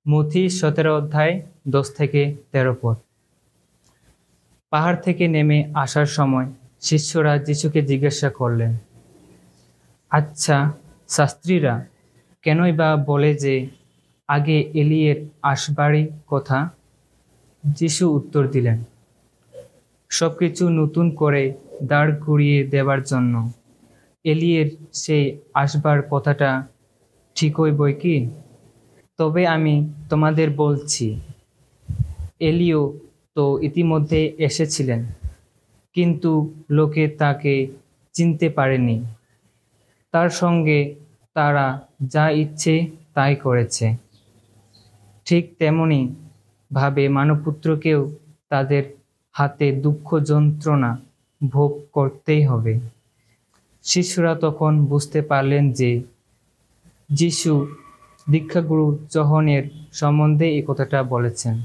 মথি 17 অধ্যায় 10 থেকে 13 পদ। পাহাড় থেকে নেমে আসার সময় শিষ্যরা যিশুকে জিজ্ঞাসা করলেন, আচ্ছা শাস্ত্রীরা কেনই বা বলে যে আগে এলিয়ের আসবারই কথা? যিশু উত্তর দিলেন, সবকিছু নতুন করে দাঁড় করিয়ে দেবার জন্য এলিয়ের সেই আসবার কথাটা ঠিকই বই কি? তবে আমি তোমাদের বলছি, এলিও তো ইতিমধ্যে এসেছিলেন, কিন্তু লোকে তাকে চিনতে পারেনি। তার সঙ্গে তারা যা ইচ্ছে তাই করেছে। ঠিক তেমনি ভাবে মানবপুত্রকেও তাদের হাতে দুঃখ যন্ত্রণা ভোগ করতেই হবে। শিষ্যরা তখন বুঝতে পারলেন যে যিশু দীক্ষাগুরু যোহনের সম্বন্ধে এই কথাটা বলেছেন।